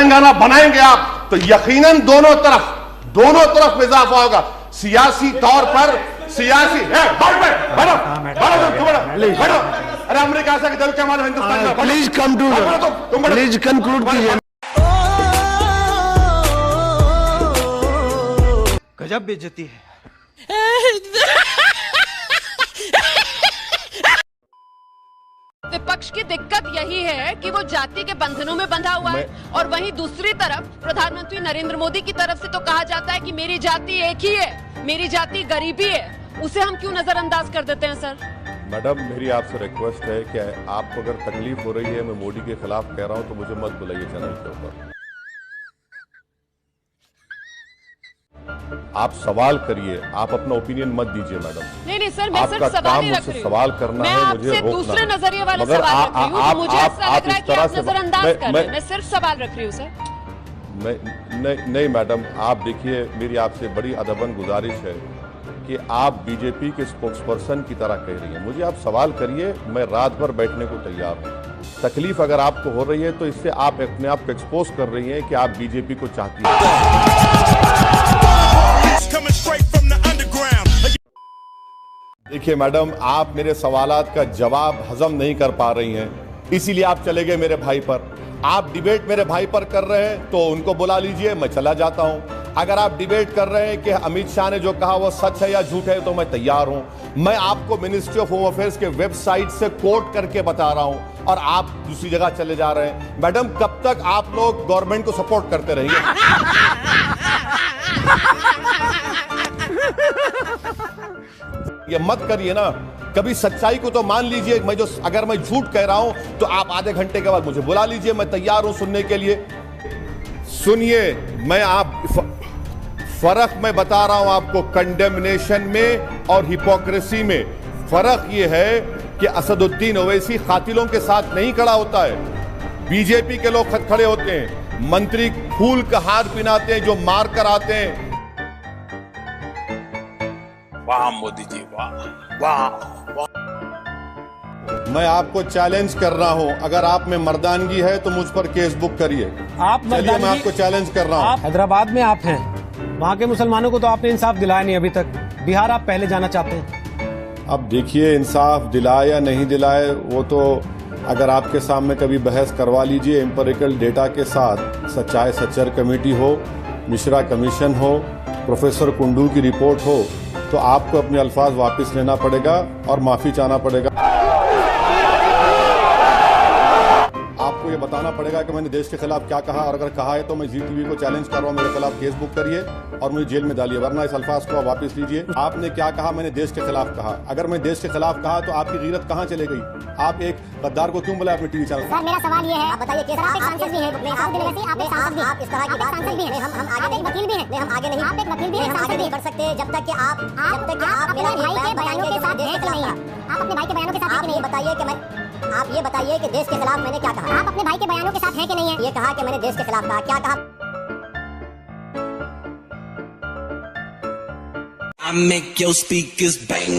तेलंगाना बनाएंगे आप तो यकीनन दोनों तरफ इजाफा होगा। सियासी तौर पर सियासी बैठो। अरे अमेरिका से दिल के मानो हिंदुस्तान का। Please come to please conclude कीजिए। गजब बेइज्जती है। विपक्ष की दिक्कत यही है कि वो जाति के बंधनों में बंधा हुआ है, और वहीं दूसरी तरफ प्रधानमंत्री नरेंद्र मोदी की तरफ से तो कहा जाता है कि मेरी जाति एक ही है, मेरी जाति गरीबी है। उसे हम क्यों नजरअंदाज कर देते हैं सर? मैडम, मेरी आपसे रिक्वेस्ट है कि आपको अगर तकलीफ हो रही है, मैं मोदी के खिलाफ कह रहा हूं, तो मुझे मत बुलाइए चैनल के ऊपर। आप सवाल करिए, आप अपना ओपिनियन मत दीजिए मैडम। नहीं सर, मैं सिर्फ सवाल ही रख रही हूँ। सवाल करना है, मुझे रोकना है। दूसरे नजरिए वाले सवाल रख रही हूँ, तो मुझे ऐसा लग रहा है कि आप नजरअंदाज कर रहे हैं। मैं सिर्फ सवाल रख रही हूँ सर। नहीं मैडम, आप देखिए, मेरी आपसे बड़ी अदबन गुजारिश है कि आप बीजेपी के स्पोक्सपर्सन की तरह कह रही हैं। मुझे आप सवाल करिए, मैं रात भर बैठने को तैयार हूँ। तकलीफ अगर आपको हो रही है तो इससे आप अपने आप को एक्सपोज कर रही हैं कि आप बीजेपी को चाहती हैं। देखिए मैडम, आप मेरे सवालात का जवाब हजम नहीं कर पा रही हैं, इसीलिए आप चले गए मेरे भाई पर। आप डिबेट मेरे भाई पर कर रहे हैं तो उनको बुला लीजिए, मैं चला जाता हूं। अगर आप डिबेट कर रहे हैं कि अमित शाह ने जो कहा वो सच है या झूठ है, तो मैं तैयार हूं। मैं आपको मिनिस्ट्री ऑफ होम अफेयर्स के वेबसाइट से कोट करके बता रहा हूं, और आप दूसरी जगह चले जा रहे हैं। मैडम, कब तक आप लोग गवर्नमेंट को सपोर्ट करते रहेंगे? ये मत करिए ना, कभी सच्चाई को तो मान लीजिए। अगर मैं झूठ कह रहा हूं तो आप आधे घंटे के बाद मुझे बुला लीजिए, मैं तैयार हूं सुनने के लिए। सुनिए, फर्क मैं बता रहा हूं आपको, कंडेमनेशन में और हिपोक्रेसी में फर्क ये है कि असदुद्दीन ओवैसी कातिलों के साथ नहीं खड़ा होता है, बीजेपी के लोग खड़े होते हैं। मंत्री फूल का हार पिनाते हैं जो मार कर आते हैं। वाह मोदी जी, वाह। मैं आपको चैलेंज कर रहा हूं, अगर आप में मर्दानगी है तो मुझ पर केस बुक करिए। चलिए, मैं आपको चैलेंज कर रहा हूं। हैदराबाद में आप हैं, वहाँ के मुसलमानों को तो आपने इंसाफ दिलाया नहीं अभी तक। बिहार आप पहले जाना चाहते हैं। अब देखिए, इंसाफ दिलाए या नहीं दिलाए वो तो अगर आपके सामने कभी बहस करवा लीजिए, एम्पिरिकल डेटा के साथ। चाहे सच्चर कमेटी हो, मिश्रा कमीशन हो, प्रोफेसर कुंडू की रिपोर्ट हो, तो आपको अपने अल्फाज वापस लेना पड़ेगा और माफी चाहना पड़ेगा। आपको ये बताना पड़ेगा कि मैंने देश के खिलाफ क्या कहा, और अगर कहा है तो मैं जी टीवी को चैलेंज कर रहा हूँ, मेरे खिलाफ केस बुक करिए और मुझे जेल में डालिए, वरना इस अल्फाज को वापस लीजिए। आपने क्या कहा? मैंने देश के खिलाफ कहा। अगर मैं देश के खिलाफ कहा तो आपकी गीरत कहाँ चले गई? आप एक गद्दार को क्यों बुलाया अपने टीवी चैनल? सर, मेरा सवाल ये है, आप बताइए कि आप एक सांसद भी हैं, आप इस तरह की बात सांसद भी हैं, हम आगे एक वकील भी हैं, हम आगे नहीं, आप एक वकील भी हैं, हम आगे नहीं बढ़ सकते जब तक कि आप मेरे भाई के बयानों के साथ देश के खिलाफ, आप अपने भाई के बयानों के साथ आप ये बताइए कि आप ये बताइए कि देश के खिलाफ मैंने क्या कहा? आप अपने भाई के बयानों के साथ हैं कि नहीं है? ये कहा कि मैंने देश के खिलाफ कहा, क्या कहा? I make your speakers bang.